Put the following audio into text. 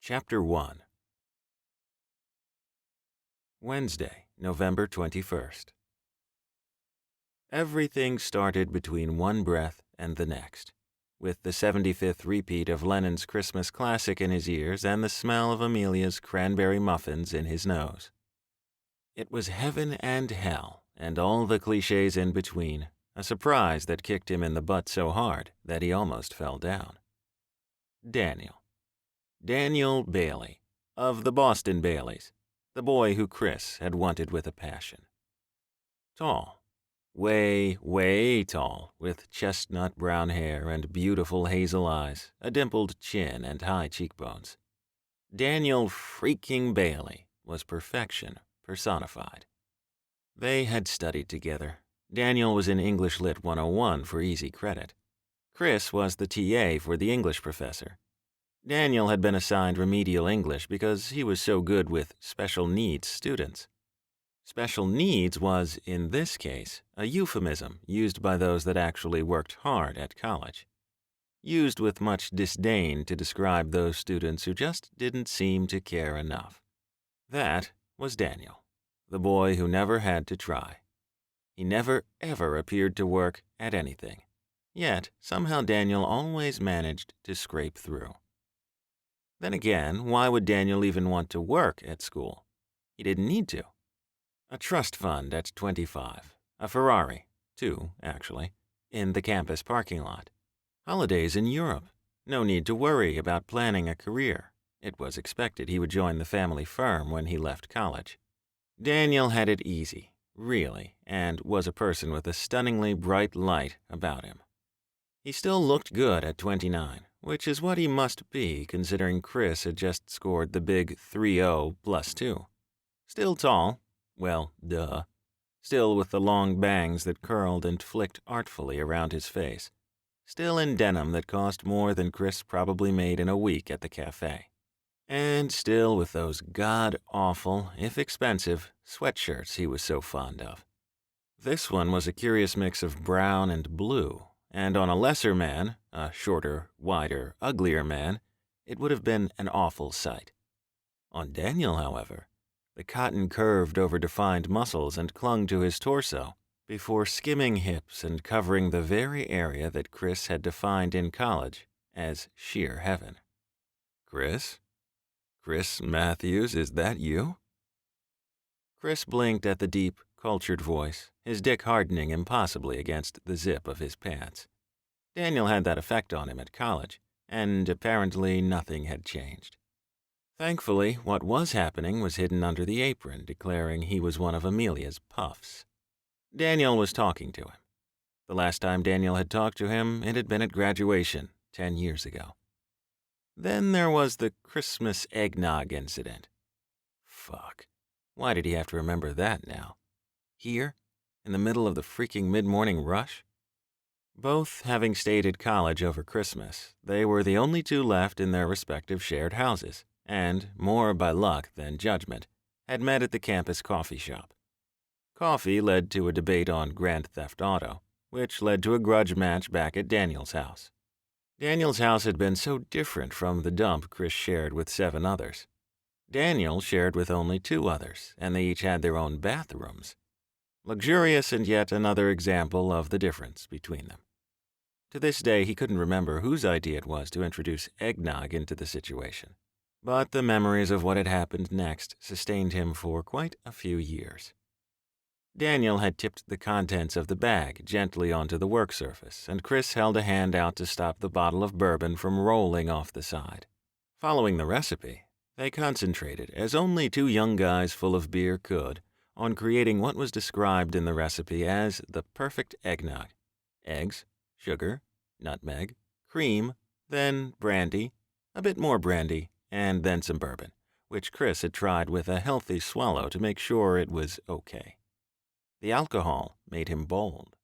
Chapter 1. Wednesday, November 21st. Everything started between one breath and the next, with the 75th repeat of Lennon's Christmas classic in his ears and the smell of Amelia's cranberry muffins in his nose. It was heaven and hell, and all the cliches in between, a surprise that kicked him in the butt so hard that he almost fell down. Daniel Bailey, of the Boston Baileys, the boy who Chris had wanted with a passion. Tall, way tall, with chestnut brown hair and beautiful hazel eyes, a dimpled chin and high cheekbones. Daniel freaking Bailey was perfection personified. They had studied together. Daniel was in English Lit 101 for easy credit. Chris was the TA for the English professor. Daniel had been assigned remedial English because he was so good with special needs students. Special needs was, in this case, a euphemism used by those that actually worked hard at college. Used with much disdain to describe those students who just didn't seem to care enough. That was Daniel, the boy who never had to try. He never ever appeared to work at anything. Yet, somehow Daniel always managed to scrape through. Then again, why would Daniel even want to work at school? He didn't need to. A trust fund at 25, a Ferrari, 2, actually, in the campus parking lot. Holidays in Europe. No need to worry about planning a career. It was expected he would join the family firm when he left college. Daniel had it easy, really, and was a person with a stunningly bright light about him. He still looked good at 29, which is what he must be considering Chris had just scored the big 3-0 plus 2. Still tall. Well, duh. Still with the long bangs that curled and flicked artfully around his face. Still in denim that cost more than Chris probably made in a week at the cafe. And still with those god-awful, if expensive, sweatshirts he was so fond of. This one was a curious mix of brown and blue, and on a lesser man, a shorter, wider, uglier man, it would have been an awful sight. On Daniel, however, the cotton curved over defined muscles and clung to his torso, before skimming hips and covering the very area that Chris had defined in college as sheer heaven. Chris? Chris Matthews, is that you? Chris blinked at the deep, cultured voice, his dick hardening impossibly against the zip of his pants. Daniel had that effect on him at college, and apparently nothing had changed. Thankfully, what was happening was hidden under the apron, declaring he was one of Amelia's puffs. Daniel was talking to him. The last time Daniel had talked to him, it had been at graduation, 10 years ago. Then there was the Christmas eggnog incident. Fuck. Why did he have to remember that now? Here? In the middle of the freaking mid-morning rush? Both having stayed at college over Christmas, they were the only two left in their respective shared houses, and, more by luck than judgment, had met at the campus coffee shop. Coffee led to a debate on Grand Theft Auto, which led to a grudge match back at Daniel's house. Daniel's house had been so different from the dump Chris shared with 7 others. Daniel shared with only 2 others, and they each had their own bathrooms. Luxurious and yet another example of the difference between them. To this day, he couldn't remember whose idea it was to introduce eggnog into the situation, but the memories of what had happened next sustained him for quite a few years. Daniel had tipped the contents of the bag gently onto the work surface, and Chris held a hand out to stop the bottle of bourbon from rolling off the side. Following the recipe, they concentrated, as only 2 young guys full of beer could, on creating what was described in the recipe as the perfect eggnog. Eggs, sugar, nutmeg, cream, then brandy, a bit more brandy, and then some bourbon, which Chris had tried with a healthy swallow to make sure it was okay. The alcohol made him bold.